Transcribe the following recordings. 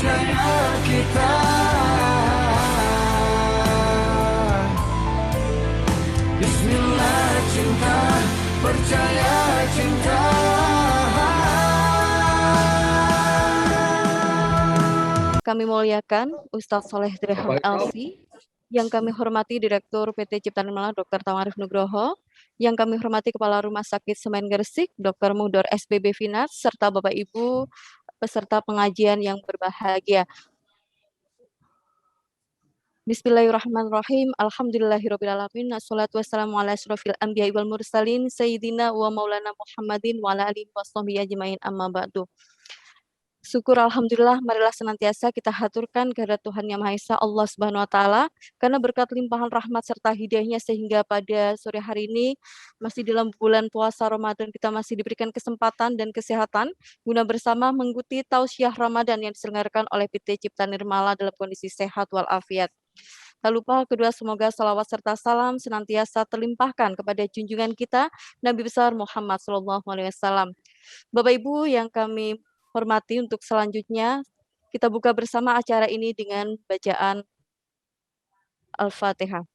percaya kita. Bismillah cinta, percaya cinta. Kami muliakan Ustadz Soleh Drehem LC, yang kami hormati Direktur PT Cipta Nirmala Dr. Tamarif Nugroho, yang kami hormati Kepala Rumah Sakit Semen Gresik Dr. Mudor SBB Finat, serta Bapak Ibu peserta pengajian yang berbahagia. Bismillahirrahmanirrahim. Alhamdulillahirrabbilalamin. Assalatu wassalamu ala asyrafil anbiya'i wal mursalin sayyidina wa maulana Muhammadin wa ala alihi washabihi ajmain, amma ba'du. Syukur alhamdulillah, marilah senantiasa kita haturkan kehadirat Tuhan Yang Maha Esa Allah Subhanahu wa taala, karena berkat limpahan rahmat serta hidayahnya sehingga pada sore hari ini masih dalam bulan puasa Ramadan kita masih diberikan kesempatan dan kesehatan guna bersama mengikuti tausiah Ramadan yang diselenggarakan oleh PT Cipta Nirmala dalam kondisi sehat walafiat. Tak lupa kedua, semoga salawat serta salam senantiasa terlimpahkan kepada junjungan kita Nabi besar Muhammad SAW. Bapak Ibu yang kami hormati, untuk selanjutnya kita buka bersama acara ini dengan bacaan Al-Fatihah.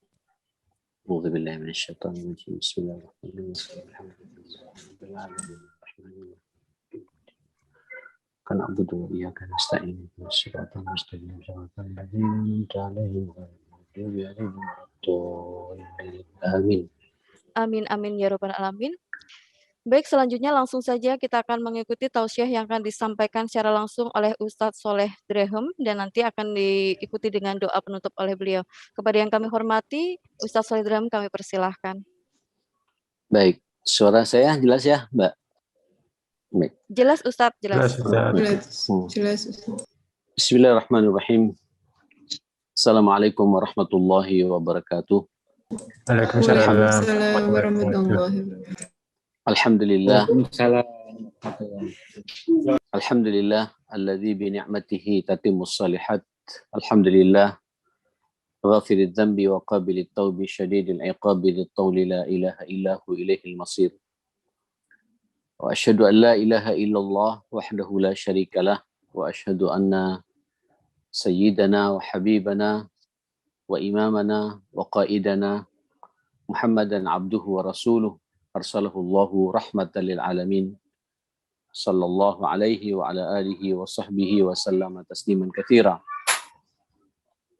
Amin. Amin amin ya rabbal alamin. Baik, selanjutnya langsung saja kita akan mengikuti tausiah yang akan disampaikan secara langsung oleh Ustadz Soleh Drehem dan nanti akan diikuti dengan doa penutup oleh beliau. Kepada yang kami hormati, Ustadz Soleh Drehem kami persilahkan. Baik, suara saya jelas ya, Mbak? Baik. Jelas Ustadz, jelas. Jelas. Bismillahirrahmanirrahim. Assalamualaikum warahmatullahi wabarakatuh. Waalaikumsalam warahmatullahi wabarakatuh. Alhamdulillah alladzi bi ni'matihi tatimmus shalihat. Alhamdulillah ghafiriz dzambi wa qabilit taubi syadidil iqabi lit tawli la ilaha illahu ilaihil masir. Wa asyhadu an la ilaha illallah wahdahu la syarikalah wa asyhadu anna sayyidana wa habibana wa imamana wa qaidana Muhammadan abduhu wa rasuluh arsalahullahu rahmatan lil alamin sallallahu alaihi wa ala alihi wa sahbihi wa sallama tasliman katsira.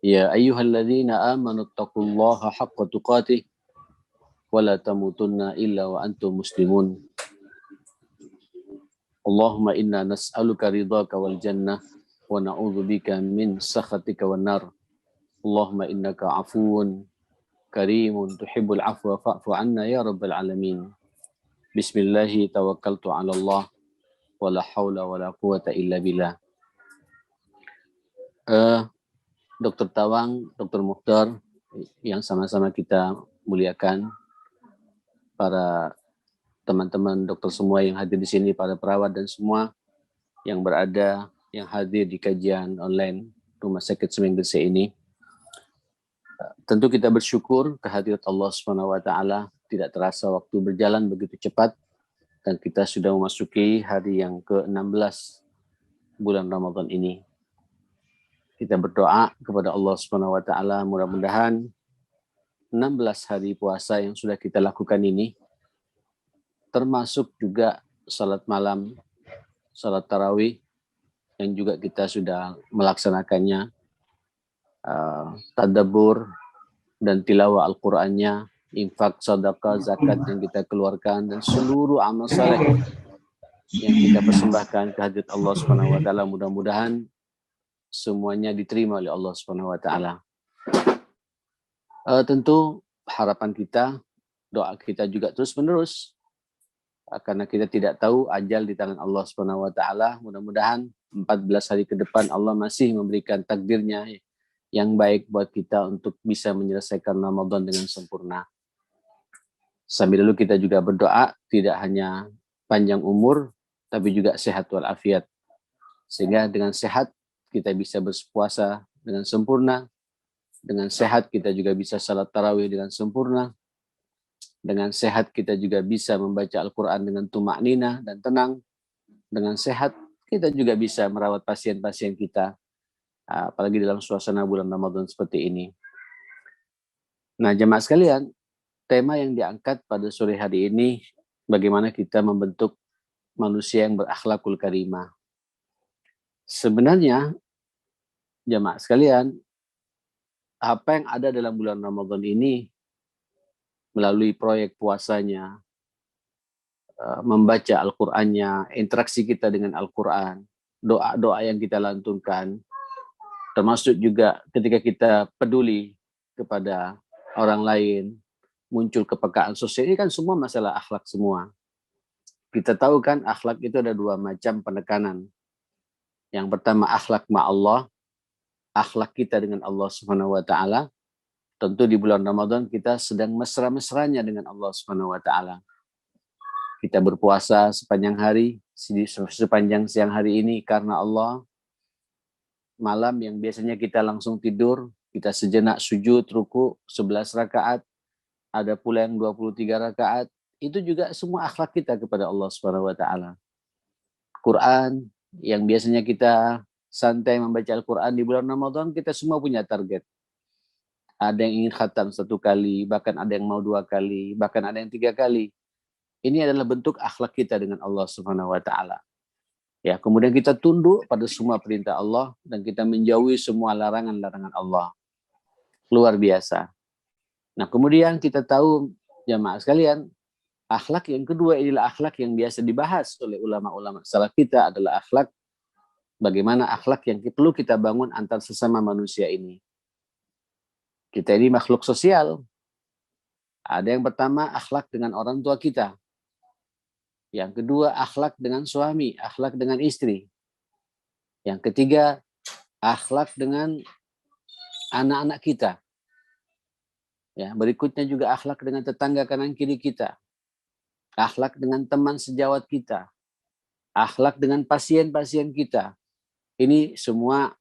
Ya ayyuhalladzina amanu taqullaha haqqa tuqatih wa la tamutunna illa wa antum muslimun. Allahumma inna nas'aluka ridhaka wal jannah wa na'udzubika min sakhatika wan nar. Allahumma innaka afuwun karimun tuhibbul afwa fa'fu anna ya rabbal alamin. Bismillahi tawakkaltu 'ala Allah wa la haula wa la quwata illa billah. Dr. Tawang, Dr. Mukhtar yang sama-sama kita muliakan, para teman-teman dokter semua yang hadir di sini, para perawat dan semua yang berada, yang hadir di kajian online Rumah Sakit Semen Gresik ini. Tentu kita bersyukur kehadirat Allah Subhanahu wa taala, tidak terasa waktu berjalan begitu cepat dan kita sudah memasuki hari yang ke-16 bulan Ramadan ini. Kita berdoa kepada Allah Subhanahu wa taala, mudah-mudahan 16 hari puasa yang sudah kita lakukan ini, termasuk juga salat malam, salat tarawih yang juga kita sudah melaksanakannya, tadabbur dan tilawah Al-Qur'annya, infak, sedekah, zakat yang kita keluarkan, dan seluruh amal saleh yang kita persembahkan ke hadirat Allah Subhanahu wa taala, mudah-mudahan semuanya diterima oleh Allah Subhanahu wa taala. Tentu harapan kita, doa kita juga terus-menerus, karena kita tidak tahu ajal di tangan Allah Subhanahu wa taala. Mudah-mudahan 14 hari ke depan Allah masih memberikan takdirnya yang baik buat kita untuk bisa menyelesaikan Ramadan dengan sempurna. Sambil dulu kita juga berdoa tidak hanya panjang umur tapi juga sehat walafiat. Sehingga dengan sehat kita bisa berpuasa dengan sempurna. Dengan sehat kita juga bisa salat tarawih dengan sempurna. Dengan sehat kita juga bisa membaca Al-Quran dengan tumakninah dan tenang. Dengan sehat kita juga bisa merawat pasien-pasien kita apalagi dalam suasana bulan Ramadan seperti ini. Nah, jemaah sekalian, tema yang diangkat pada sore hari ini, bagaimana kita membentuk manusia yang berakhlakul karimah. Sebenarnya, jemaah sekalian, apa yang ada dalam bulan Ramadan ini, melalui proyek puasanya, membaca Al-Qur'annya, interaksi kita dengan Al-Qur'an, doa-doa yang kita lantunkan, termasuk juga ketika kita peduli kepada orang lain, muncul kepekaan sosial, ini kan semua masalah akhlak semua. Kita tahu kan akhlak itu ada dua macam penekanan. Yang pertama akhlak ma'allah, akhlak kita dengan Allah Subhanahu wa taala. Tentu di bulan Ramadan kita sedang mesra-mesranya dengan Allah Subhanahu wa taala. Kita berpuasa sepanjang hari, sepanjang siang hari ini karena Allah. Malam yang biasanya kita langsung tidur, kita sejenak sujud, ruku, 11 rakaat, ada pula yang 23 rakaat, itu juga semua akhlak kita kepada Allah Subhanahu wa taala. Quran yang biasanya kita santai membaca Al-Quran di bulan Ramadan, kita semua punya target. Ada yang ingin khatam 1 kali, bahkan ada yang mau 2 kali, bahkan ada yang 3 kali. Ini adalah bentuk akhlak kita dengan Allah Subhanahu wa taala. Ya, kemudian kita tunduk pada semua perintah Allah dan kita menjauhi semua larangan-larangan Allah. Luar biasa. Nah, kemudian kita tahu jamaah sekalian, akhlak yang kedua inilah akhlak yang biasa dibahas oleh ulama-ulama salaf kita adalah akhlak bagaimana akhlak yang perlu kita bangun antar sesama manusia ini. Kita ini makhluk sosial. Ada yang pertama akhlak dengan orang tua kita. Yang kedua akhlak dengan suami, akhlak dengan istri. Yang ketiga akhlak dengan anak-anak kita. Ya, berikutnya juga akhlak dengan tetangga kanan kiri kita. Akhlak dengan teman sejawat kita. Akhlak dengan pasien-pasien kita. Ini semua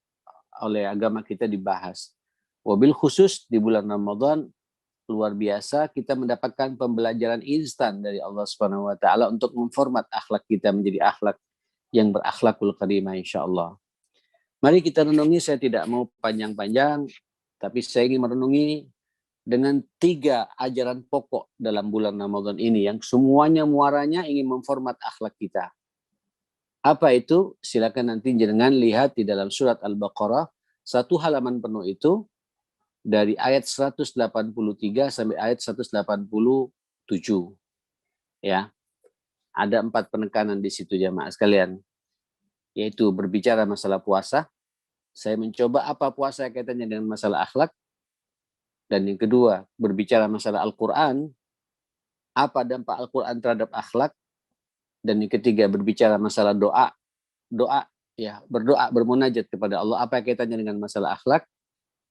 oleh agama kita dibahas. Wabil khusus di bulan Ramadan luar biasa kita mendapatkan pembelajaran instan dari Allah Subhanahu wa taala untuk memformat akhlak kita menjadi akhlak yang berakhlakul karimah insyaallah. Mari kita renungi, saya tidak mau panjang-panjang, tapi saya ingin merenungi dengan 3 ajaran pokok dalam bulan Ramadan ini yang semuanya muaranya ingin memformat akhlak kita. Apa itu? Silakan nanti jenengan lihat di dalam surat Al-Baqarah, 1 halaman penuh itu, dari ayat 183 sampai ayat 187. Ya. Ada 4 penekanan di situ jamaah sekalian. Yaitu berbicara masalah puasa. Saya mencoba apa puasa kaitannya dengan masalah akhlak. Dan yang kedua, berbicara masalah Al-Quran. Apa dampak Al-Quran terhadap akhlak. Dan yang ketiga, berbicara masalah doa. Doa, ya, berdoa, bermunajat kepada Allah. Apa kaitannya dengan masalah akhlak.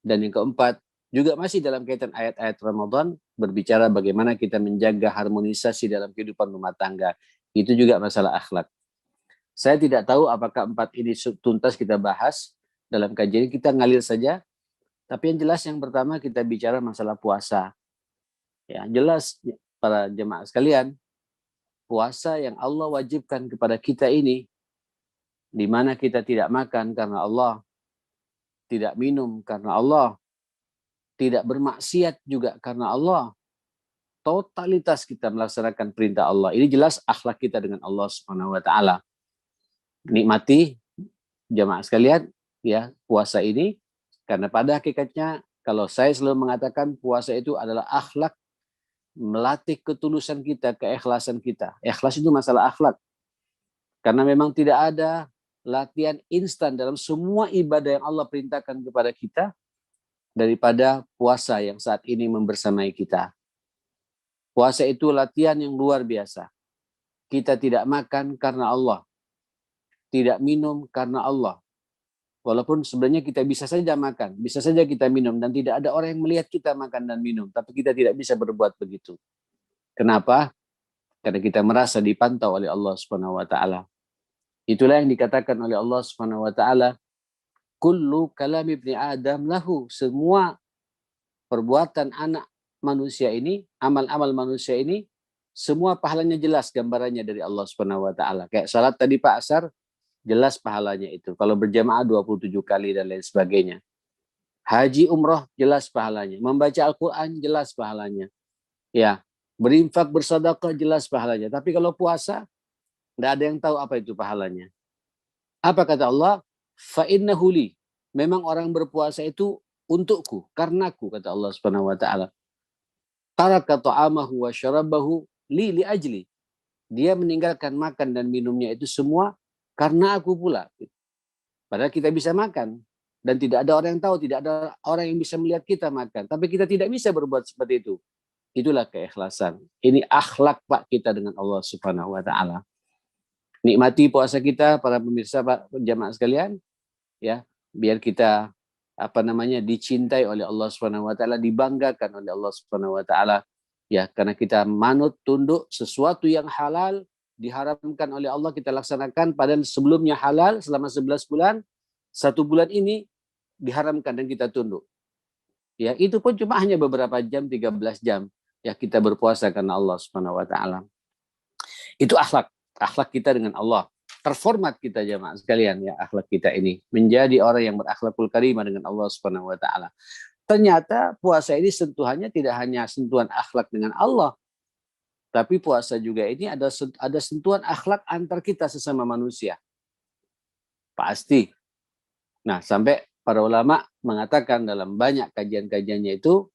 Dan yang keempat, juga masih dalam kaitan ayat-ayat Ramadan, berbicara bagaimana kita menjaga harmonisasi dalam kehidupan rumah tangga. Itu juga masalah akhlak. Saya tidak tahu apakah 4 ini tuntas kita bahas dalam kajian, kita ngalir saja. Tapi yang jelas yang pertama kita bicara masalah puasa. Ya, jelas para jemaah sekalian, puasa yang Allah wajibkan kepada kita ini, di mana kita tidak makan karena Allah, tidak minum karena Allah, tidak bermaksiat juga karena Allah. Totalitas kita melaksanakan perintah Allah. Ini jelas akhlak kita dengan Allah Subhanahu wa taala. Nikmati jamaah sekalian ya puasa ini, karena pada hakikatnya kalau saya selalu mengatakan puasa itu adalah akhlak, melatih ketulusan kita, keikhlasan kita. Ikhlas itu masalah akhlak. Karena memang tidak ada latihan instan dalam semua ibadah yang Allah perintahkan kepada kita daripada puasa yang saat ini membersamai kita. Puasa itu latihan yang luar biasa. Kita tidak makan karena Allah. Tidak minum karena Allah. Walaupun sebenarnya kita bisa saja makan, bisa saja kita minum, dan tidak ada orang yang melihat kita makan dan minum. Tapi kita tidak bisa berbuat begitu. Kenapa? Karena kita merasa dipantau oleh Allah Subhanahu wa taala. Itulah yang dikatakan oleh Allah Subhanahu wa taala, kullu kalam ibni Adam lahu, semua perbuatan anak manusia ini, amal-amal manusia ini, semua pahalanya jelas gambarannya dari Allah Subhanahu wa taala. Kayak salat tadi Pak Asar, jelas pahalanya itu. Kalau berjamaah 27 kali dan lain sebagainya. Haji umroh jelas pahalanya. Membaca Al-Quran jelas pahalanya. Ya, berinfak bersedekah jelas pahalanya. Tapi kalau puasa, tidak ada yang tahu apa itu pahalanya. Apa kata Allah? Fa innahu li. Memang orang berpuasa itu untukku, karenaku, kata Allah Subhanahu wa taala. Taraka ta'amahu wa syarabahu li ajli. Dia meninggalkan makan dan minumnya itu semua karena aku pula. Padahal kita bisa makan dan tidak ada orang yang tahu, tidak ada orang yang bisa melihat kita makan. Tapi kita tidak bisa berbuat seperti itu. Itulah keikhlasan. Ini akhlak Pak kita dengan Allah Subhanahu wa taala. Nikmati puasa kita para pemirsa Pak jamaah sekalian, ya, biar kita dicintai oleh Allah Subhanahu wa taala, dibanggakan oleh Allah Subhanahu wa taala, ya, karena kita manut tunduk sesuatu yang halal diharamkan oleh Allah kita laksanakan, padahal sebelumnya halal selama 11 bulan, 1 bulan ini diharamkan dan kita tunduk. Ya, itu pun cuma hanya beberapa jam, 13 jam. Ya, kita berpuasa karena Allah Subhanahu wa taala. Itu akhlak kita dengan Allah. Terformat kita jamaah sekalian, ya, akhlak kita ini menjadi orang yang berakhlakul karimah dengan Allah Subhanahu wa taala. Ternyata puasa ini sentuhannya tidak hanya sentuhan akhlak dengan Allah, tapi puasa juga ini ada sentuhan akhlak antar kita sesama manusia. Pasti. Nah, sampai para ulama mengatakan dalam banyak kajian-kajiannya itu,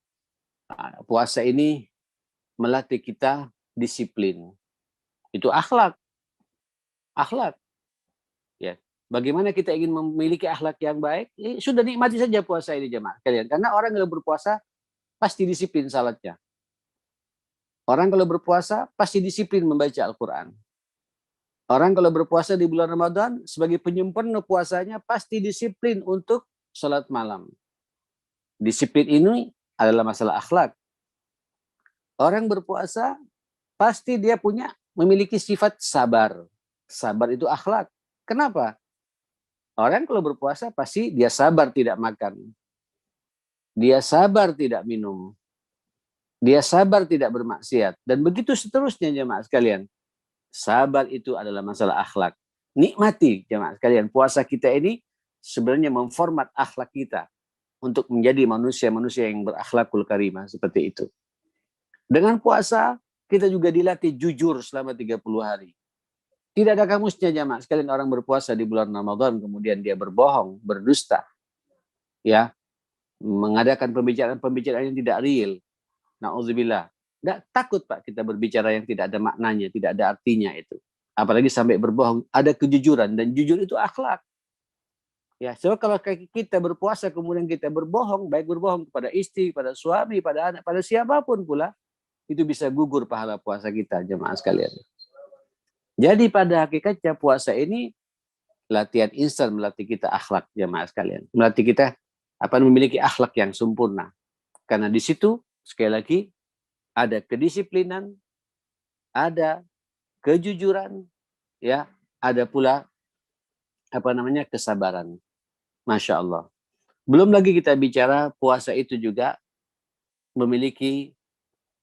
puasa ini melatih kita disiplin. Itu akhlak. Akhlak. Ya. Bagaimana kita ingin memiliki akhlak yang baik? Sudah nikmati saja puasa ini jemaah kalian. Karena orang yang berpuasa pasti disiplin salatnya. Orang kalau berpuasa pasti disiplin membaca Al-Quran. Orang kalau berpuasa di bulan Ramadan sebagai penyempurna puasanya pasti disiplin untuk salat malam. Disiplin ini adalah masalah akhlak. Orang berpuasa pasti dia memiliki sifat sabar. Sabar itu akhlak. Kenapa? Orang kalau berpuasa pasti dia sabar tidak makan. Dia sabar tidak minum. Dia sabar tidak bermaksiat. Dan begitu seterusnya jemaah sekalian. Sabar itu adalah masalah akhlak. Nikmati jemaah sekalian. Puasa kita ini sebenarnya memformat akhlak kita untuk menjadi manusia-manusia yang berakhlakul karimah seperti itu. Dengan puasa kita juga dilatih jujur selama 30 hari. Tidak ada kamusnya jamaah sekalian orang berpuasa di bulan Ramadan kemudian dia berbohong, berdusta. Ya, mengadakan pembicaraan yang tidak real. Nauzubillah. Enggak takut Pak kita berbicara yang tidak ada maknanya, tidak ada artinya itu. Apalagi sampai berbohong, ada kejujuran dan jujur itu akhlak. Ya, so kalau kita berpuasa kemudian kita berbohong, baik berbohong kepada istri, pada suami, pada anak, pada siapapun pula, itu bisa gugur pahala puasa kita jemaah sekalian. Jadi pada hakikatnya puasa ini latihan instan melatih kita akhlak jemaah sekalian. Melatih kita memiliki akhlak yang sempurna. Karena di situ sekali lagi ada kedisiplinan, ada kejujuran, ya, ada pula kesabaran. Masya Allah. Belum lagi kita bicara puasa itu juga memiliki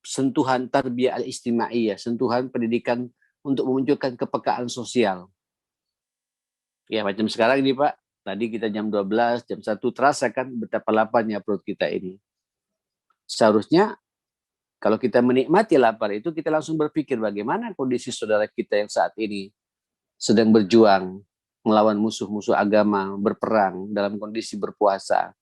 sentuhan tarbiyah al-istimaiyah, sentuhan pendidikan untuk memunculkan kepekaan sosial. Ya, macam sekarang ini Pak, tadi kita jam 12, jam 1 terasa kan betapa laparnya perut kita ini. Seharusnya kalau kita menikmati lapar itu, kita langsung berpikir bagaimana kondisi saudara kita yang saat ini sedang berjuang melawan musuh-musuh agama, berperang dalam kondisi berpuasa.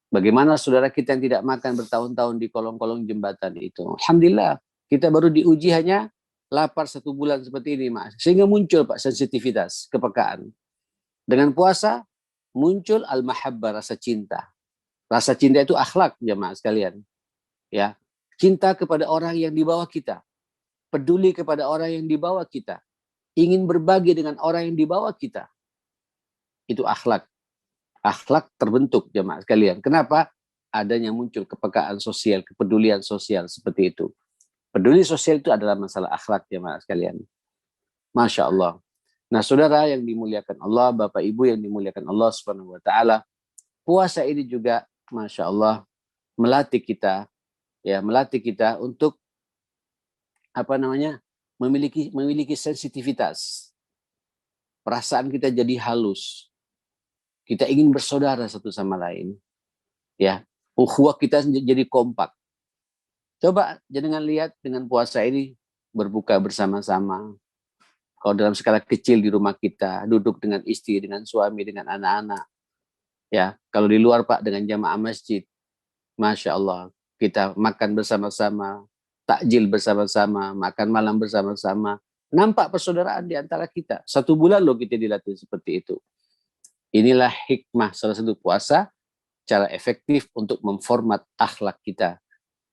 Bagaimana saudara kita yang tidak makan bertahun-tahun di kolong-kolong jembatan itu. Alhamdulillah, kita baru diuji hanya lapar 1 bulan seperti ini, Mas. Sehingga muncul Pak sensitivitas, kepekaan. Dengan puasa muncul al-mahabbah, rasa cinta. Rasa cinta itu akhlak jemaah sekalian. Ya, cinta kepada orang yang di bawah kita. Peduli kepada orang yang di bawah kita. Ingin berbagi dengan orang yang di bawah kita. Itu akhlak. Akhlak terbentuk jemaah sekalian. Kenapa? Adanya muncul kepekaan sosial, kepedulian sosial seperti itu. Peduli sosial itu adalah masalah akhlak jemaah sekalian. Masya Allah. Nah, saudara yang dimuliakan Allah, Bapak Ibu yang dimuliakan Allah Subhanahu wa taala, puasa ini juga Masya Allah melatih kita, ya, melatih kita untuk memiliki sensitivitas. perasaan kita jadi halus. Kita ingin bersaudara satu sama lain. Ya, ukhuwah kita jadi kompak. Coba jangan lihat dengan puasa ini berbuka bersama-sama. Kalau dalam skala kecil di rumah kita, duduk dengan istri, dengan suami, dengan anak-anak. Ya, kalau di luar Pak dengan jamaah masjid, Masya Allah, kita makan bersama-sama, takjil bersama-sama, makan malam bersama-sama. Nampak persaudaraan di antara kita. 1 bulan loh kita dilatih seperti itu. Inilah hikmah salah satu puasa, cara efektif untuk memformat akhlak kita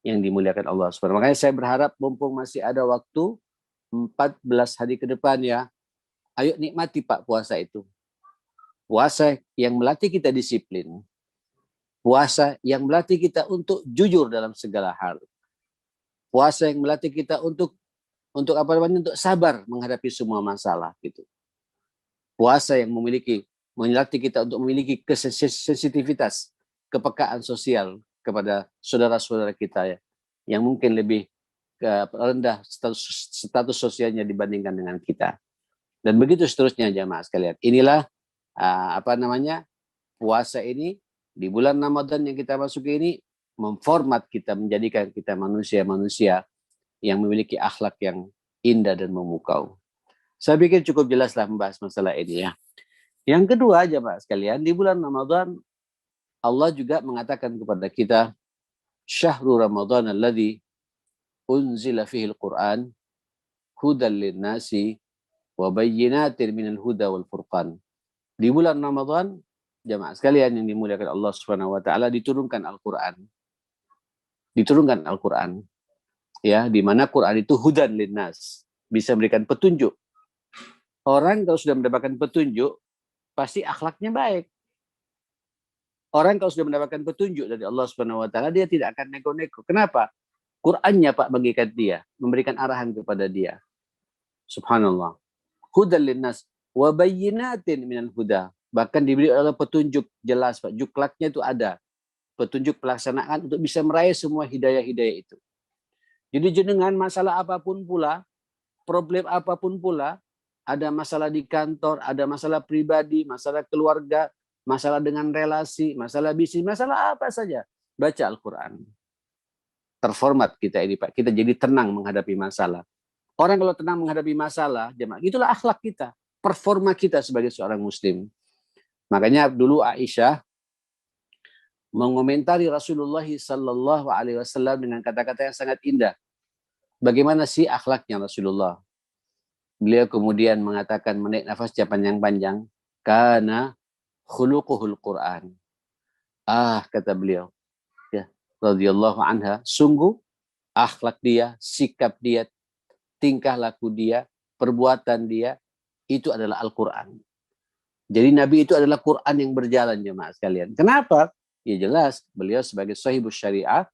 yang dimuliakan Allah SWT. Makanya saya berharap mumpung masih ada waktu 14 hari ke depan ya, ayo nikmati Pak puasa itu. Puasa yang melatih kita disiplin. Puasa yang melatih kita untuk jujur dalam segala hal. Puasa yang melatih kita untuk apa namanya, untuk sabar menghadapi semua masalah gitu. Puasa yang melatih kita untuk memiliki sensitivitas, kepekaan sosial kepada saudara-saudara kita ya, yang mungkin lebih rendah status sosialnya dibandingkan dengan kita. Dan begitu seterusnya jamaah sekalian. Inilah puasa ini di bulan Ramadan yang kita masuki ini memformat kita, menjadikan kita manusia-manusia yang memiliki akhlak yang indah dan memukau. Saya pikir cukup jelaslah membahas masalah ini ya. Yang kedua jamaah sekalian, di bulan Ramadan Allah juga mengatakan kepada kita, Syahrul Ramadan alladzi unzila fihi al-Qur'an hudan lin-nasi wa bayyinatin minal huda wal furqan. Di bulan Ramadan, jamaah sekalian yang dimuliakan Allah Subhanahu wa taala, diturunkan Al-Qur'an. Diturunkan Al-Qur'an. Ya, di mana Quran itu hudan linnas, bisa memberikan petunjuk. Orang kalau sudah mendapatkan petunjuk, pasti akhlaknya baik. Orang kalau sudah mendapatkan petunjuk dari Allah Subhanahu wa taala, dia tidak akan neko-neko. Kenapa? Qur'annya Pak mengikat dia, memberikan arahan kepada dia. Subhanallah. Hudan linnas wa bayyinatin minal huda. Bahkan diberi oleh petunjuk jelas Pak, juklaknya itu ada. Petunjuk pelaksanaan untuk bisa meraih semua hidayah-hidayah itu. Jadi jenengan masalah apapun pula, problem apapun pula, ada masalah di kantor, ada masalah pribadi, masalah keluarga, masalah dengan relasi, masalah bisnis, masalah apa saja, baca Al-Quran. Terformat kita ini Pak, kita jadi tenang menghadapi masalah. Orang kalau tenang menghadapi masalah, jemaah, itulah akhlak kita, performa kita sebagai seorang muslim. Makanya dulu Aisyah mengomentari Rasulullah Sallallahu Alaihi Wasallam dengan kata-kata yang sangat indah. Bagaimana sih akhlaknya Rasulullah? Beliau kemudian mengatakan, menaik nafasnya panjang-panjang, karena khuluquhul Quran. Kata beliau, ya, radhiyallahu anha, sungguh akhlak dia, sikap dia, tingkah laku dia, perbuatan dia, itu adalah Al-Quran. Jadi Nabi itu adalah Quran yang berjalan jemaah sekalian. Kenapa? Ya jelas, beliau sebagai sahibus syariah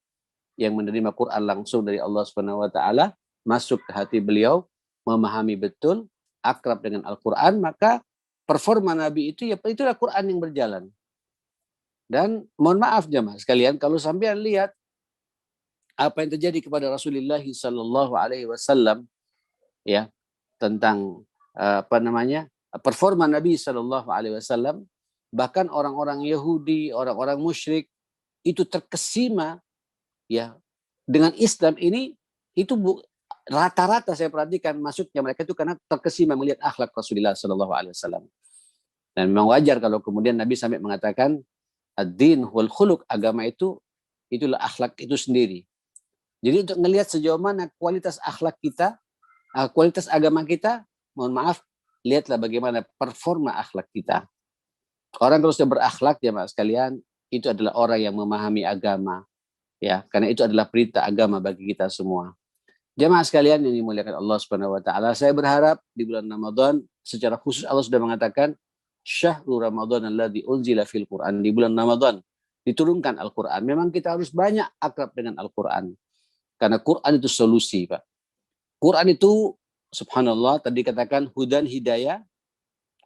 yang menerima Quran langsung dari Allah Subhanahu wa taala, masuk ke hati beliau, memahami betul, akrab dengan Al-Quran, maka performa Nabi itu ya itulah Quran yang berjalan. Dan mohon maaf jemaah sekalian, kalau sampean lihat apa yang terjadi kepada Rasulullah Sallallahu Alaihi Wasallam ya, tentang performa Nabi Sallallahu Alaihi Wasallam, bahkan orang-orang Yahudi, orang-orang musyrik itu terkesima ya dengan Islam ini. Itu rata-rata saya perhatikan masuknya mereka itu karena terkesima melihat akhlak Rasulullah Sallallahu Alaihi Wasallam. Dan memang wajar kalau kemudian Nabi sampai mengatakan ad-din wal khuluq, agama itu itulah akhlak itu sendiri. Jadi untuk melihat sejauh mana kualitas akhlak kita, kualitas agama kita, mohon maaf, lihatlah bagaimana performa akhlak kita. Orang kalau sudah berakhlak jemaah sekalian, itu adalah orang yang memahami agama, ya, karena itu adalah perintah agama bagi kita semua. Jemaah sekalian yang dimuliakan Allah Subhanahu wa taala, saya berharap di bulan Ramadan secara khusus Allah sudah mengatakan Syahrul Ramadan alladzi unzila fil Qur'an, di bulan Ramadan diturunkan Al-Qur'an. Memang kita harus banyak akrab dengan Al-Qur'an. Karena Quran itu solusi, Pak. Quran itu subhanallah tadi katakan hudan hidayah.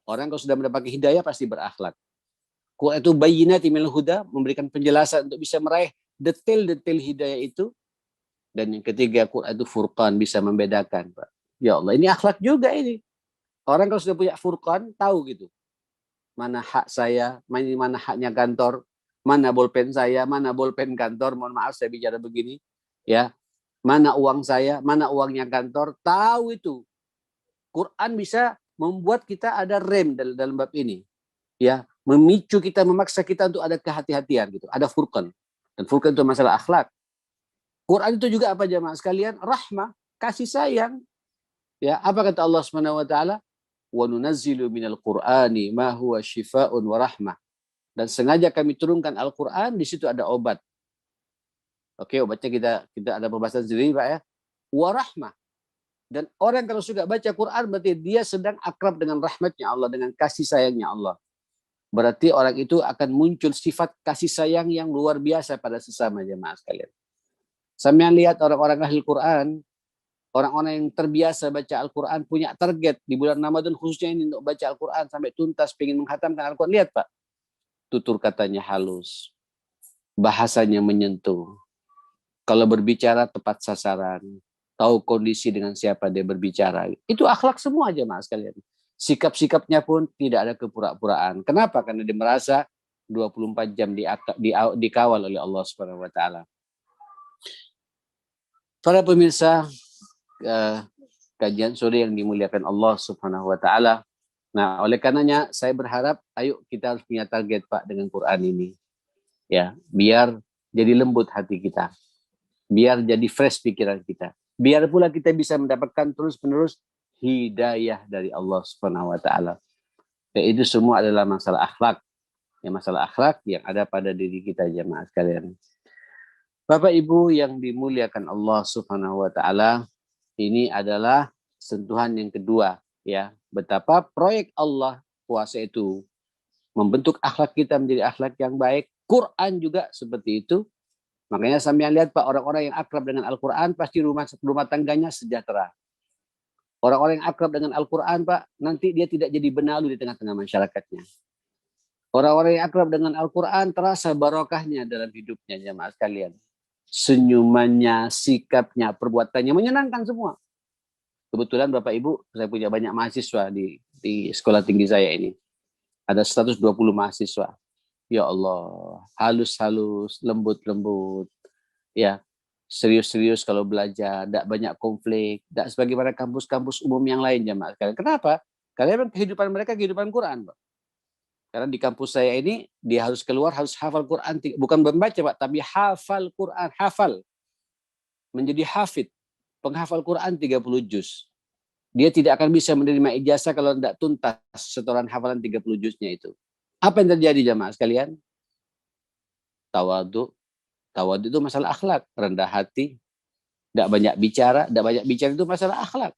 Orang kalau sudah mendapatkan hidayah pasti berakhlak. Quran itu bayyinatin minal huda, memberikan penjelasan untuk bisa meraih detail-detail hidayah itu. Dan yang ketiga, Quran itu furqan, bisa membedakan, Pak. Ya Allah, ini akhlak juga ini. Orang kalau sudah punya furqan, tahu gitu. Mana hak saya, mana haknya kantor, mana bolpen saya, mana bolpen kantor. Mohon maaf saya bicara begini. Ya, mana uang saya, mana uangnya kantor. Tahu itu. Quran bisa membuat kita ada rem dalam bab ini. Ya, memicu kita, memaksa kita untuk ada kehati-hatian gitu. Ada furqan. Dan furqan itu masalah akhlak. Quran itu juga apa jemaah sekalian? Rahmah, kasih sayang. Ya, apa kata Allah Subhanahu wa taala? Wa nunazzilu minal Qur'ani ma huwa syifaa'un wa rahmah. Dan sengaja kami turunkan Al-Qur'an, di situ ada obat. Oke, obatnya kita ada pembahasan sendiri, Pak ya. Wa rahmah. Dan orang kalau suka baca Quran berarti dia sedang akrab dengan rahmatnya Allah, dengan kasih sayangnya Allah. Berarti orang itu akan muncul sifat kasih sayang yang luar biasa pada sesama jemaah sekalian. Sampeyan lihat orang-orang ahli Quran, orang-orang yang terbiasa baca Al-Quran punya target di bulan Ramadan khususnya ini untuk baca Al-Quran sampai tuntas, pengen menghatamkan Al-Quran. Lihat Pak, tutur katanya halus, bahasanya menyentuh. Kalau berbicara tepat sasaran, tahu kondisi dengan siapa dia berbicara. Itu akhlak semua jemaah sekalian. Sikap-sikapnya pun tidak ada kepura-puraan. Kenapa? Karena dia merasa 24 jam dikawal oleh Allah Subhanahu wa taala. Para pemirsa kajian sore yang dimuliakan Allah Subhanahu wa taala. Nah, oleh karenanya saya berharap ayo kita harus punya target Pak dengan Quran ini. Ya, biar jadi lembut hati kita. Biar jadi fresh pikiran kita. Biar pula kita bisa mendapatkan terus-menerus hidayah dari Allah Subhanahu wa taala. Ya, itu semua adalah masalah akhlak. Ya, masalah akhlak yang ada pada diri kita jemaah sekalian. Bapak Ibu yang dimuliakan Allah Subhanahu wa taala, ini adalah sentuhan yang kedua ya, betapa proyek Allah puasa itu membentuk akhlak kita menjadi akhlak yang baik. Quran juga seperti itu. Makanya sampean lihat Pak, orang-orang yang akrab dengan Al-Quran pasti rumah tangganya sejahtera. Orang-orang yang akrab dengan Al-Quran Pak, nanti dia tidak jadi benalu di tengah-tengah masyarakatnya. Orang-orang yang akrab dengan Al-Quran terasa barokahnya dalam hidupnya jemaah sekalian. Senyumannya, sikapnya, perbuatannya menyenangkan semua. Kebetulan Bapak Ibu, saya punya banyak mahasiswa di sekolah tinggi saya ini. Ada 120 mahasiswa. Ya Allah, halus-halus, lembut-lembut. Ya, serius-serius kalau belajar, tidak banyak konflik, tidak sebagaimana kampus-kampus umum yang lain jemaah sekalian. Kenapa? Karena memang kehidupan mereka kehidupan Quran, Pak. Karena di kampus saya ini, dia harus keluar, harus hafal Quran. Bukan membaca, Pak, tapi hafal Quran. Hafal. Menjadi hafid. Penghafal Quran 30 juz. Dia tidak akan bisa menerima ijazah kalau tidak tuntas setoran hafalan 30 juznya itu. Apa yang terjadi jamaah sekalian? Tawadu. Tawadu itu masalah akhlak. Rendah hati. Tidak banyak bicara. Tidak banyak bicara itu masalah akhlak.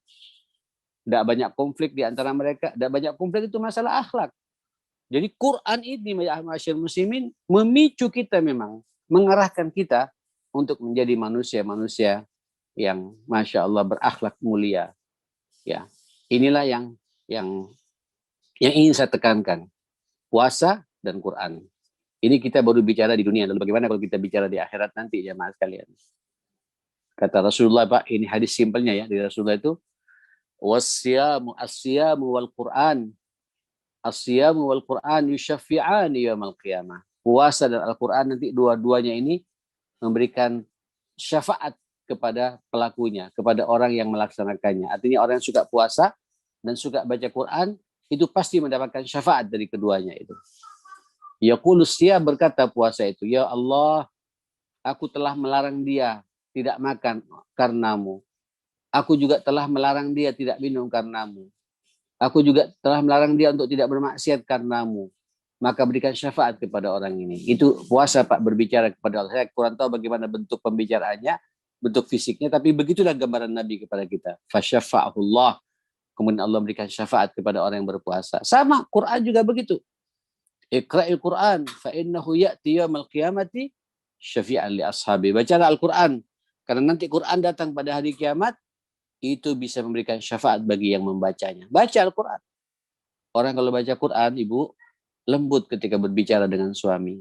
Tidak banyak konflik di antara mereka. Tidak banyak konflik itu masalah akhlak. Jadi Quran ini masyarakat muslimin memicu kita memang, mengarahkan kita untuk menjadi manusia-manusia yang masya Allah berakhlak mulia. Ya, inilah yang ingin saya tekankan. Puasa dan Quran. Ini kita baru bicara di dunia. Lalu bagaimana kalau kita bicara di akhirat nanti jemaah sekalian? Kata Rasulullah Pak, ini hadis simpelnya ya dari Rasulullah itu, wasyamu wal Quran. As-siyamu wal Quran yusyaffi'ani yaumil qiyamah. Puasa dan Al-Quran nanti dua-duanya ini memberikan syafaat kepada pelakunya, kepada orang yang melaksanakannya. Artinya orang yang suka puasa dan suka baca Quran itu pasti mendapatkan syafaat dari keduanya itu. Yaqulus siyam, berkata puasa itu, ya Allah, aku telah melarang dia tidak makan karenamu. Aku juga telah melarang dia tidak minum karenamu. Aku juga telah melarang dia untuk tidak bermaksiat karenamu. Maka berikan syafaat kepada orang ini. Itu puasa Pak, berbicara kepada Allah. Saya kurang tahu bagaimana bentuk pembicaraannya, bentuk fisiknya, tapi begitulah gambaran Nabi kepada kita. Fasyafa'ahullah. Kemudian Allah berikan syafaat kepada orang yang berpuasa. Sama, Quran juga begitu. Iqra'il Quran fa'innahu ya'ti yawmal qiyamati syafi'an li ashabi. Bacalah Al-Quran. Karena nanti Quran datang pada hari kiamat, itu bisa memberikan syafaat bagi yang membacanya. Baca Al-Quran. Orang kalau baca Quran, Ibu, lembut ketika berbicara dengan suami.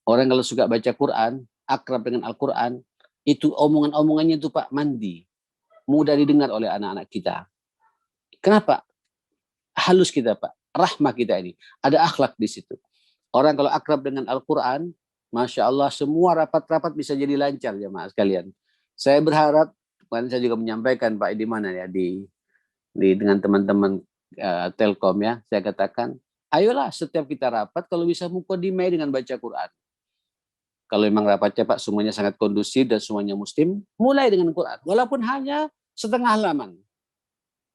Orang kalau suka baca Quran, akrab dengan Al-Quran, itu omongan-omongannya itu Pak mandi. Mudah didengar oleh anak-anak kita. Kenapa? halus kita Pak, rahmah kita ini. Ada akhlak di situ. Orang kalau akrab dengan Al-Quran, Masya Allah, semua rapat-rapat bisa jadi lancar jemaah sekalian. Saya berharap, kemarin saya juga menyampaikan Pak di mana ya, dengan teman-teman Telkom ya, saya katakan, ayolah setiap kita rapat kalau bisa mukodimai dengan baca Quran. Kalau memang rapatnya Pak semuanya sangat kondusif dan semuanya muslim, mulai dengan Quran. Walaupun hanya setengah halaman.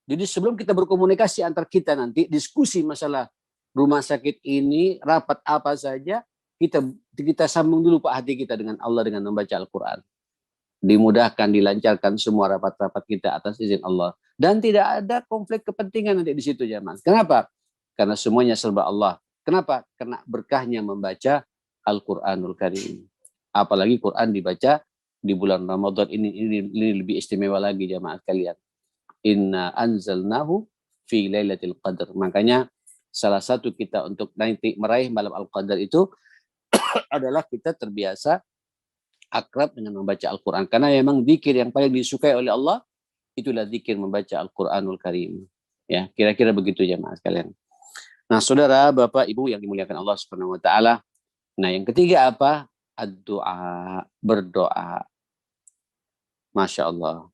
Jadi sebelum kita berkomunikasi antar kita nanti, diskusi masalah rumah sakit ini, rapat apa saja, kita sambung dulu Pak hati kita dengan Allah dengan membaca Al-Quran. Dimudahkan, dilancarkan semua rapat-rapat kita atas izin Allah. Dan tidak ada konflik kepentingan nanti di situ jemaah. Kenapa? Karena semuanya serba Allah. Kenapa? Karena berkahnya membaca Al-Quranul Karim. Apalagi Quran dibaca di bulan Ramadan ini lebih istimewa lagi jemaah sekalian. Inna anzalnahu fi lailatul qadar. Makanya salah satu kita untuk nanti meraih malam Al-Qadar itu adalah kita terbiasa akrab dengan membaca Al-Quran. Karena memang zikir yang paling disukai oleh Allah itulah zikir membaca Al-Quranul Karim. Ya, kira-kira begitu jemaah sekalian. Nah, saudara, Bapak, Ibu yang dimuliakan Allah Subhanahu wa taala. Nah, yang ketiga apa? Ad-du'a, berdoa. Masya Allah.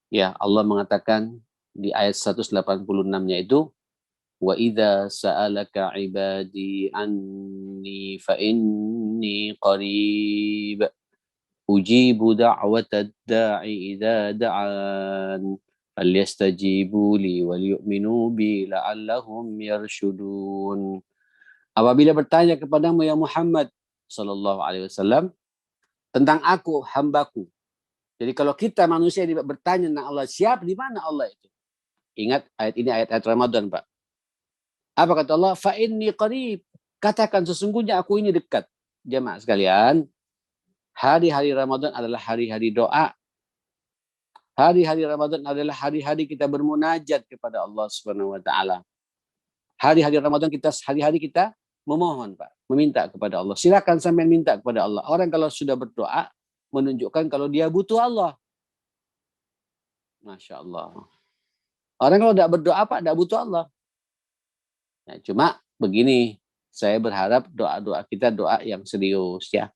Ya, Allah mengatakan di ayat 186-nya itu, wa idza sa'alaka 'ibadi anni fa inni qarib ujibu da'watad da'i idza da'an falyastajibu li wal yu'minu bi la'allahum yarshudun. Apabila bertanya kepadamu ya Muhammad sallallahu alaihi wasallam tentang aku, hambaku. Jadi kalau kita manusia bertanya tentang Allah, siapa di mana Allah itu? Ingat ayat ini ayat-ayat Ramadan, Pak. Apa kata Allah? Fa inni qarib. Katakan sesungguhnya aku ini dekat. Jemaah sekalian, hari-hari Ramadan adalah hari-hari doa. Hari-hari Ramadan adalah hari-hari kita bermunajat kepada Allah Subhanahu wa taala. Hari-hari Ramadan hari-hari kita memohon, Pak, meminta kepada Allah. Silakan sampai minta kepada Allah. Orang kalau sudah berdoa menunjukkan kalau dia butuh Allah. Masya Allah. Orang kalau tidak berdoa Pak, tidak butuh Allah. Nah, cuma begini, saya berharap doa-doa kita doa yang serius ya.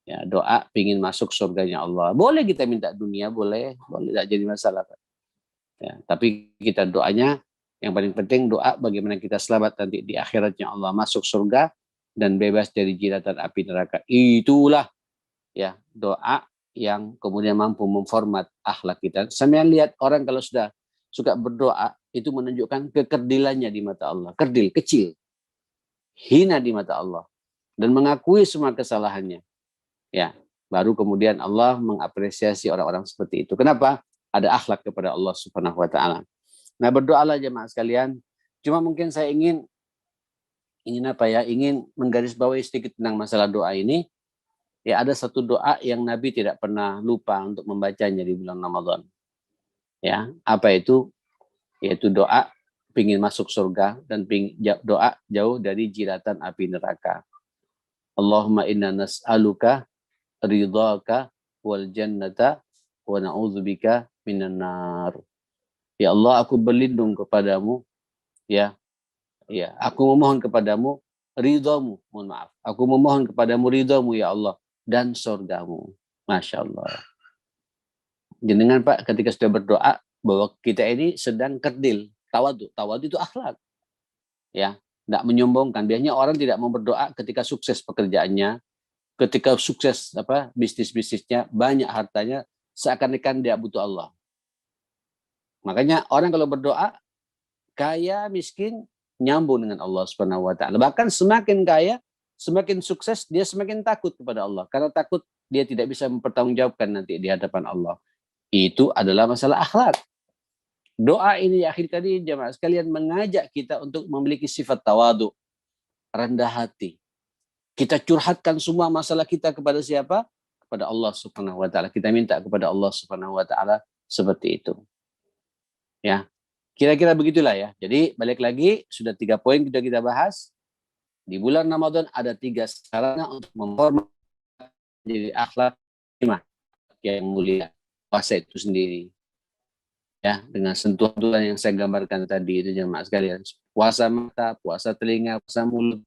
Ya, doa pingin masuk surganya Allah. Boleh kita minta dunia, boleh tidak jadi masalah, Pak. Ya, tapi kita doanya yang paling penting doa bagaimana kita selamat nanti di akhiratnya Allah, masuk surga dan bebas dari jeratan api neraka. Itulah ya doa yang kemudian mampu memformat akhlak kita. Sampai lihat orang kalau sudah suka berdoa itu menunjukkan kekerdilannya di mata Allah, kerdil, kecil, hina di mata Allah dan mengakui semua kesalahannya. Ya, baru kemudian Allah mengapresiasi orang-orang seperti itu. Kenapa? Ada akhlak kepada Allah Subhanahu wa taala. Nah, berdoalah jemaah sekalian. Cuma mungkin saya ingin menggarisbawahi sedikit tentang masalah doa ini. Ya, ada satu doa yang Nabi tidak pernah lupa untuk membacanya di bulan Ramadan. Ya, apa itu? Yaitu doa pingin masuk surga dan doa jauh dari jeratan api neraka. Allahumma inna nas'aluka ridhaka wal jannata wa na'udzubika minan nar. Ya Allah, aku berlindung kepadamu, ya, aku memohon kepadamu ridhamu, mohon maaf, aku memohon kepadamu ridhamu ya Allah dan surgamu. Masya Allah. Jenengan Pak, ketika sudah berdoa bahwa kita ini sedang kerdil, tawadu itu akhlak, ya, tidak menyombongkan. Biasanya orang tidak mau berdoa ketika sukses pekerjaannya, ketika sukses bisnisnya, banyak hartanya, seakan-akan dia butuh Allah. Makanya orang kalau berdoa, kaya, miskin, nyambung dengan Allah Subhanahu wa taala. Bahkan semakin kaya, semakin sukses, dia semakin takut kepada Allah. Karena takut dia tidak bisa mempertanggungjawabkan nanti di hadapan Allah. Itu adalah masalah akhlak. Doa ini akhir tadi jemaah sekalian mengajak kita untuk memiliki sifat tawadu, rendah hati. Kita curhatkan semua masalah kita kepada siapa? Kepada Allah Subhanahu wa taala. Kita minta kepada Allah Subhanahu wa taala seperti itu. Ya, kira-kira begitulah ya. Jadi balik lagi, sudah 3 poin kita bahas. Di bulan Ramadan ada 3 sarana untuk memformat diri akhlak yang mulia. Puasa itu sendiri. Ya, dengan sentuhan-sentuhan yang saya gambarkan tadi itu jemaah sekalian. Puasa mata, puasa telinga, puasa mulut,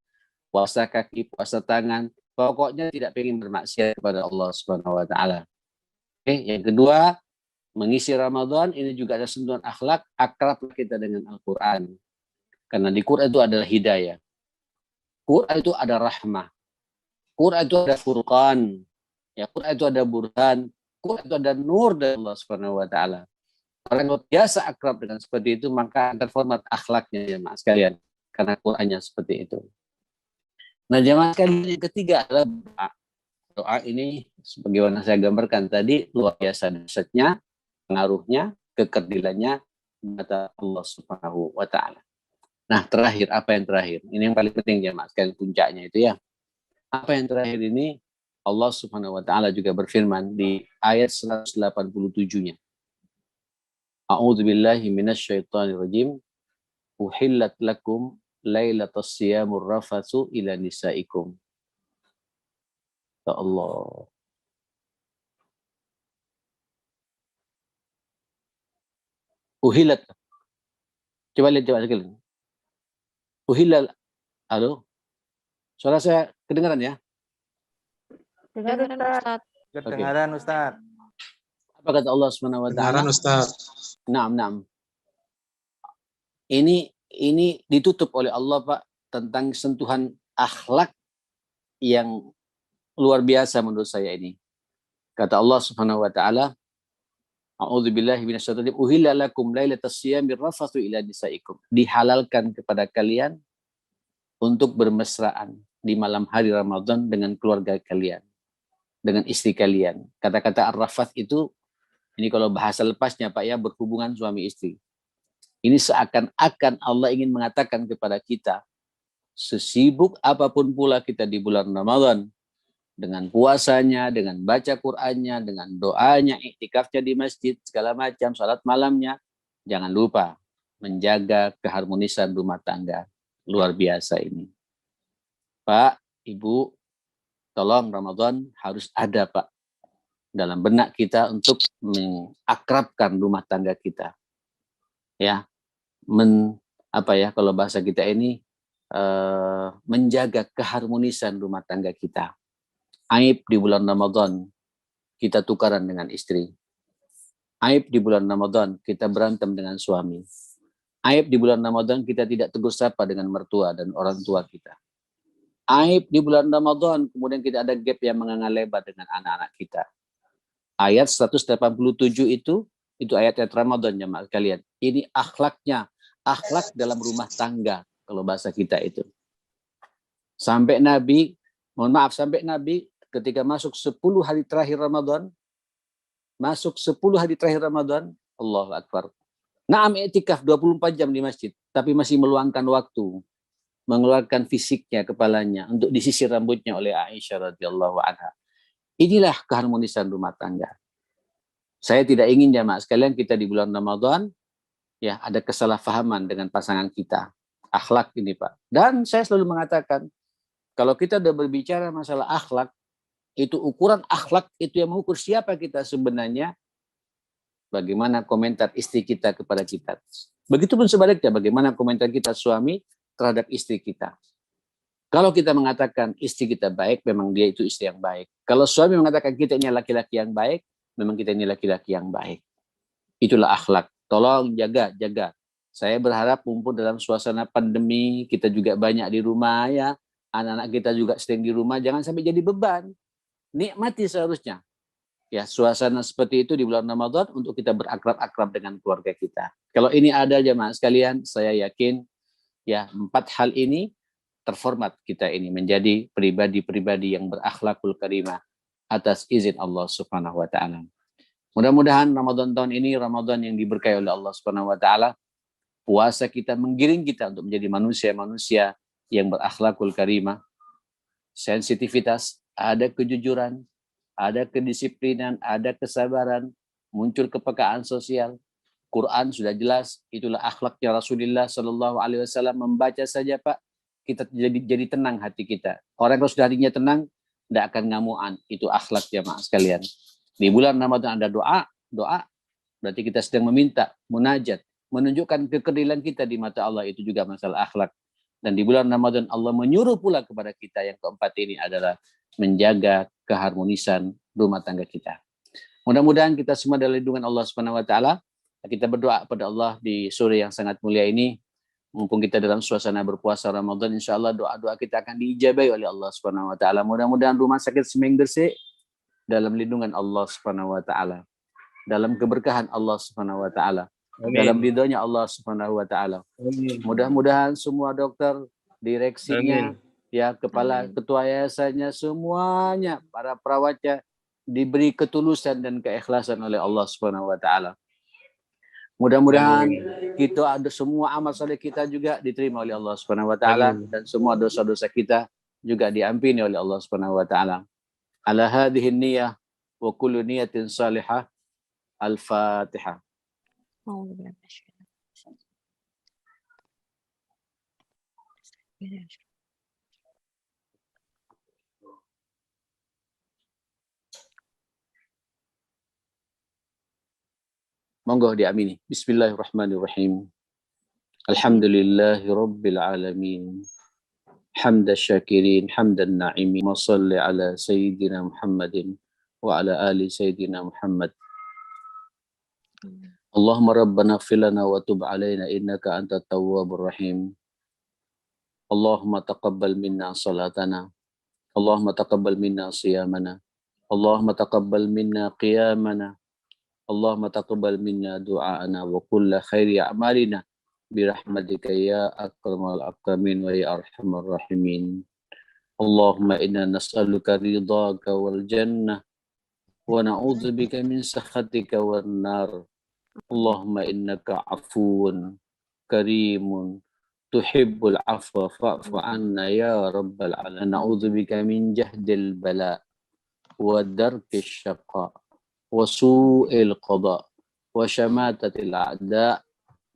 puasa kaki, puasa tangan. Pokoknya tidak ingin bermaksiat kepada Allah Subhanahu wa taala. Oke, yang kedua, mengisi Ramadan ini juga ada sentuhan akhlak, akrab kita dengan Al-Qur'an. Karena di Quran itu adalah hidayah. Quran itu ada rahmah. Quran itu ada furqan. Ya, Quran itu ada burhan. Quran itu ada nur dari Allah Subhanahu wa taala. Orang yang biasa akrab dengan seperti itu, maka akan format akhlaknya jemaah sekalian. Karena Qurannya seperti itu. Nah, jemaah sekalian yang ketiga adalah doa. Doa ini sebagaimana saya gambarkan tadi luar biasa dahsyatnya, pengaruhnya, kekerdilannya kata Allah Subhanahu wa taala. Nah, terakhir apa yang terakhir? Ini yang paling penting jemaah sekalian, puncaknya itu ya. Apa yang terakhir ini Allah Subhanahu wa taala juga berfirman di ayat 187-nya. A'udzu billahi minasyaitonir rajim. Uhillat lakum lailatas siyamur rafatsu ila nisaikum. Ya Allah. Uhillat. Coba lihat coba sekali. Uhillal. Halo. Suara saya kedengaran ya? Kedengaran Ustaz. Kedengaran Ustaz. Apa kata Allah Subhanahu wa taala? Kedengaran Ustaz. Naam. Ini ditutup oleh Allah Pak tentang sentuhan akhlak yang luar biasa menurut saya ini. Kata Allah Subhanahu wa taala, A'udzubillahi minasyaitonir rajim. Uhilla lakum lailatas siyamir rafatsu ila nisaikum. Dihalalkan kepada kalian untuk bermesraan di malam hari Ramadan dengan keluarga kalian, dengan istri kalian. Kata-kata ar-rafath itu, ini kalau bahasa lepasnya Pak ya, berhubungan suami istri. Ini seakan-akan Allah ingin mengatakan kepada kita, sesibuk apapun pula kita di bulan Ramadan, dengan puasanya, dengan baca Qur'annya, dengan doanya, iktikafnya di masjid, segala macam, salat malamnya, jangan lupa menjaga keharmonisan rumah tangga. Luar biasa ini. Pak, Ibu, tolong Ramadan harus ada Pak dalam benak kita untuk mengakrabkan rumah tangga kita. Ya, kalau bahasa kita ini menjaga keharmonisan rumah tangga kita. Aib di bulan Ramadan kita tukaran dengan istri. Aib di bulan Ramadan kita berantem dengan suami. Aib di bulan Ramadan kita tidak tegur sapa dengan mertua dan orang tua kita. Aib di bulan Ramadan kemudian kita ada gap yang menganga lebar dengan anak-anak kita. Ayat 187 itu ayat-ayat Ramadan jemaah sekalian. Ini akhlaknya, akhlak dalam rumah tangga kalau bahasa kita itu. Sampai Nabi ketika masuk 10 hari terakhir Ramadan, Allahu Akbar. Naam i'tikaf 24 jam di masjid, tapi masih meluangkan waktu, mengeluarkan fisiknya, kepalanya untuk disisir rambutnya oleh Aisyah radhiyallahu anha. Inilah keharmonisan rumah tangga. Saya tidak ingin jamaah sekalian kita di bulan Ramadan ya ada kesalahpahaman dengan pasangan kita. Akhlak ini Pak. Dan saya selalu mengatakan kalau kita sudah berbicara masalah akhlak, itu ukuran akhlak itu yang mengukur siapa kita sebenarnya, bagaimana komentar istri kita kepada kita. Begitupun sebaliknya, bagaimana komentar kita suami terhadap istri kita. Kalau kita mengatakan istri kita baik, memang dia itu istri yang baik. Kalau suami mengatakan kita ini laki-laki yang baik, memang kita ini laki-laki yang baik. Itulah akhlak. Tolong jaga. Saya berharap mumpung dalam suasana pandemi, kita juga banyak di rumah ya. Anak-anak kita juga sering di rumah, jangan sampai jadi beban. Nikmati seharusnya. Ya, suasana seperti itu di bulan Ramadan untuk kita berakrab-akrab dengan keluarga kita. Kalau ini ada jemaah sekalian, saya yakin ya 4 hal ini terformat kita ini menjadi pribadi-pribadi yang berakhlakul karimah atas izin Allah Subhanahu wa taala. Mudah-mudahan Ramadan tahun ini Ramadan yang diberkahi oleh Allah Subhanahu wa taala. Puasa kita menggiring kita untuk menjadi manusia-manusia yang berakhlakul karimah. Sensitivitas, ada kejujuran, ada kedisiplinan, ada kesabaran, muncul kepekaan sosial. Quran sudah jelas, itulah akhlaknya Rasulullah Shallallahu Alaihi Wasallam. Membaca saja Pak, kita jadi tenang hati kita. Orang kalau sudah hatinya tenang, tidak akan ngamuan. Itu akhlak jamaah sekalian. Di bulan Ramadan ada doa. Berarti kita sedang meminta, munajat, menunjukkan kekerdilan kita di mata Allah, itu juga masalah akhlak. Dan di bulan Ramadan Allah menyuruh pula kepada kita yang keempat ini adalah menjaga keharmonisan rumah tangga kita. Mudah-mudahan kita semua dalam lindungan Allah Subhanahu wa taala. Kita berdoa kepada Allah di sore yang sangat mulia ini. Mumpung kita dalam suasana berpuasa Ramadan, insyaallah doa-doa kita akan diijabahi oleh Allah Subhanahu wa taala. Mudah-mudahan rumah sakit Semeng Gresik dalam lindungan Allah Subhanahu wa taala. Dalam keberkahan Allah Subhanahu wa taala. Dalam ridhonya Allah Subhanahu wa taala. Mudah-mudahan semua dokter, direksinya, ya kepala ketua yayasannya, semuanya para perawatnya diberi ketulusan dan keikhlasan oleh Allah Subhanahu wa taala. Mudah-mudahan kita ada semua amal saleh kita juga diterima oleh Allah Subhanahu wa taala, dan semua dosa-dosa kita juga diampuni oleh Allah Subhanahu wa taala. Ala hadhihi niyyah wa kullu niyatin salihah. Al-Fatihah. Monggo diamini. Bismillahirrahmanirrahim. Alhamdulillahi rabbil alamin. Hamda syakirin, hamdan na'imin. Wa salli ala sayyidina Muhammadin wa ala ali sayyidina Muhammad. Allahumma rabbana ighfir lana wa tub alaina innaka antat tawwabur rahim. Allahumma taqabbal minna salatana. Allahumma taqabbal minna siyamana. Allahumma taqabbal minna qiyamana. Allahumma taqabbal minna du'aana wa kulla khairi a'malina birahmatika ya akramal akramin wa ya arhamar rahimin. Allahumma inna nas'aluka ridhaka wal jannah wa na'udzubika min sakhatika wan nar. Allahumma innaka afuwun karimun tuhibbul afwa fa'fu anna ya rabbal alamin. Na'udzubika min jahdil bala wa darkis syaqa wa su'il qada wa syamatatil a'da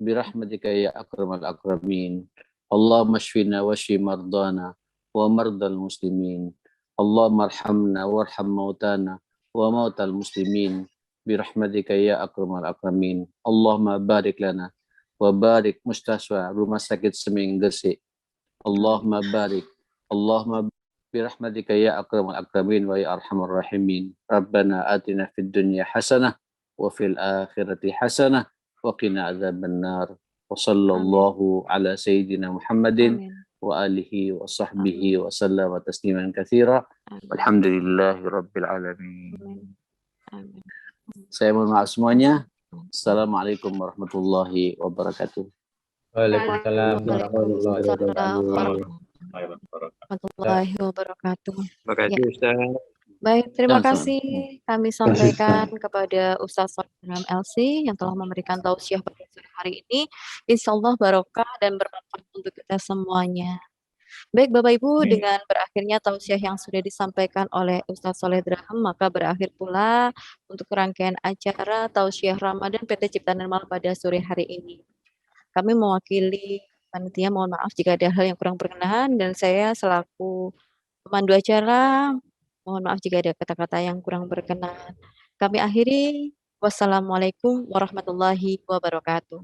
birahmatika ya akramal akramin. Allahumma shfina wa shfi mardana wa mardal muslimin. Allahumma arhamna warham mautana wa mautal muslimin birahmatika ya akramal akramin. Allahumma barik lana wa barik mustaswa rumah sakit Semeng Gresik. Allahumma barik. Allahumma birahmatika ya akramal akramin wa ya arhamar rahimin. Rabbana atina fid dunya hasanah wa fil akhirati hasanah wa qina adzabannar. Wa sallallahu ala sayyidina Muhammadin wa alihi wa sahbihi wa sallama tasliman katsira. Walhamdulillahi rabbil alamin. Saya mohon maaf semuanya. Assalamualaikum warahmatullahi wabarakatuh. Waalaikumsalam warahmatullahi warahmatullahi wabarakatuh. Terima kasih Ustaz. Baik, terima Sama-sama. kasih kami sampaikan kepada Ustaz Sofian LC yang telah memberikan tausiah pada sore hari ini. Insya Allah barokah dan bermanfaat untuk kita semuanya. Baik Bapak Ibu, dengan berakhirnya tausiah yang sudah disampaikan oleh Ustaz Soleh Draham, maka berakhir pula untuk rangkaian acara tausiah Ramadan PT Cipta Nirmala pada sore hari ini. Kami mewakili panitia, mohon maaf jika ada hal yang kurang berkenan, dan saya selaku pemandu acara, mohon maaf jika ada kata-kata yang kurang berkenan. Kami akhiri, wassalamualaikum warahmatullahi wabarakatuh.